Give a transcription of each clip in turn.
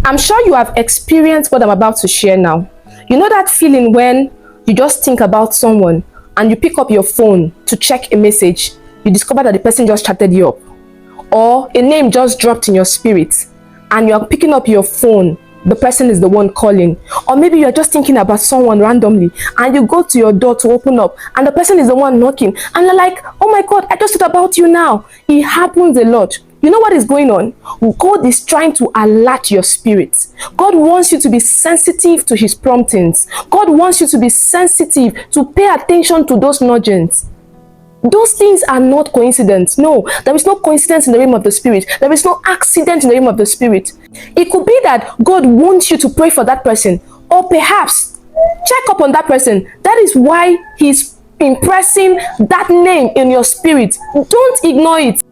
I'm sure you have experienced what I'm about to share now. You know that feeling when you just think about someone and you pick up your phone to check a message, you discover that the person just chatted you up, or a name just dropped in your spirit and you're picking up your phone, the person is the one calling. Or maybe you're just thinking about someone randomly and you go to your door to open up and the person is the one knocking and you're like, oh my God, I just thought about you now. It happens a lot. You know what is going on? God is trying to alert your spirit. God wants you to be sensitive to his promptings. God wants you to be sensitive, to pay attention to those nudgings. Those things are not coincidence. No, there is no coincidence in the realm of the spirit. There is no accident in the realm of the spirit. It could be that God wants you to pray for that person, or perhaps check up on that person. That is why he's impressing that name in your spirit. Don't ignore it.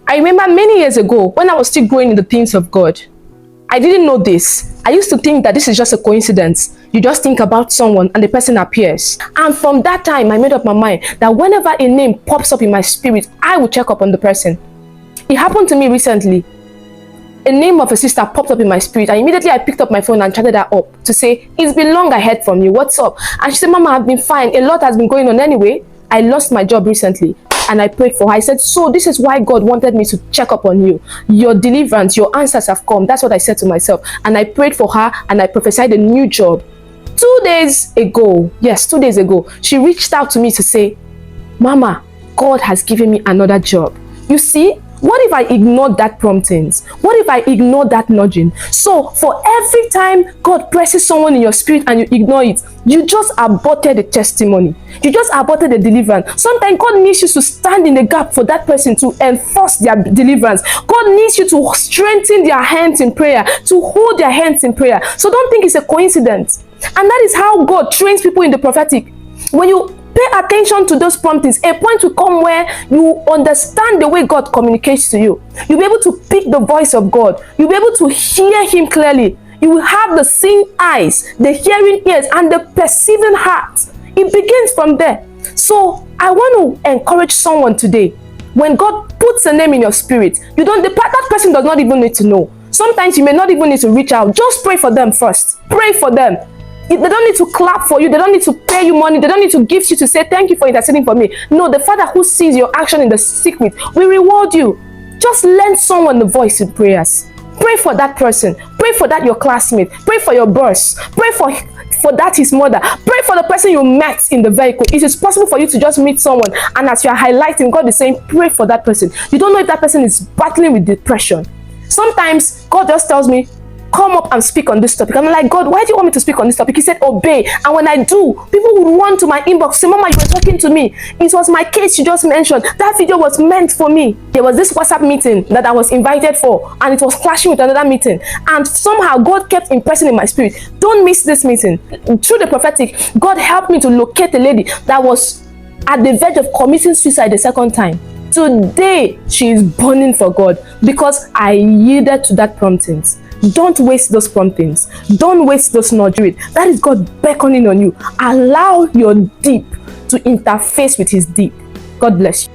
I remember many years ago when I was still growing in the things of God, I didn't know this. I used to think that this is just a coincidence. You just think about someone and the person appears. And from that time, I made up my mind that whenever a name pops up in my spirit, I will check up on the person. It happened to me recently. A name of a sister popped up in my spirit, and immediately I picked up my phone and chatted her up to say, it's been long I heard from you. What's up? And she said, Mama, I've been fine. A lot has been going on anyway. I lost my job recently. And I prayed for her. I said, so this is why God wanted me to check up on you. Your deliverance, your answers have come. That's what I said to myself. And I prayed for her and I prophesied a new job. 2 days ago, yes, 2 days ago, she reached out to me to say, Mama, God has given me another job. You see, what if I ignored that promptings? What if I ignored that nudging? So for every time God presses someone in your spirit and you ignore it, you just aborted the testimony. You just aborted the deliverance. Sometimes God needs you to stand in the gap for that person to enforce their deliverance. God needs you to strengthen their hands in prayer, to hold their hands in prayer. So don't think it's a coincidence. And that is how God trains people in the prophetic. When you pay attention to those promptings, a point will come where you understand the way God communicates to you. You'll be able to pick the voice of God. You'll be able to hear him clearly. You will have the seeing eyes, the hearing ears, and the perceiving heart. It begins from there. So I want to encourage someone today. When God puts a name in your spirit, that person does not even need to know. Sometimes you may not even need to reach out. Just pray for them first. Pray for them. They don't need to clap for you. They don't need to pay you money. They don't need to gift you to say thank you for interceding for me. No, the Father who sees your action in the secret will reward you. Just lend someone the voice in prayers. Pray for that person. Pray for that your classmate. Pray for your boss. Pray for that his mother. Pray for the person you met in the vehicle. It is possible for you to just meet someone, and as you are highlighting, God is saying pray for that person. You don't know if that person is battling with depression. Sometimes God just tells me, come up and speak on this topic. I'm like, God, why do you want me to speak on this topic? He said, obey. And when I do, people would run to my inbox, say, Mama, you were talking to me. It was my case you just mentioned. That video was meant for me. There was this WhatsApp meeting that I was invited for, and it was clashing with another meeting. And somehow God kept impressing in my spirit, don't miss this meeting. Through the prophetic, God helped me to locate a lady that was at the verge of committing suicide the second time. Today, she is burning for God because I yielded to that promptings. Don't waste those promptings. Don't waste those nudging. That is God beckoning on you. Allow your deep to interface with his deep. God bless you.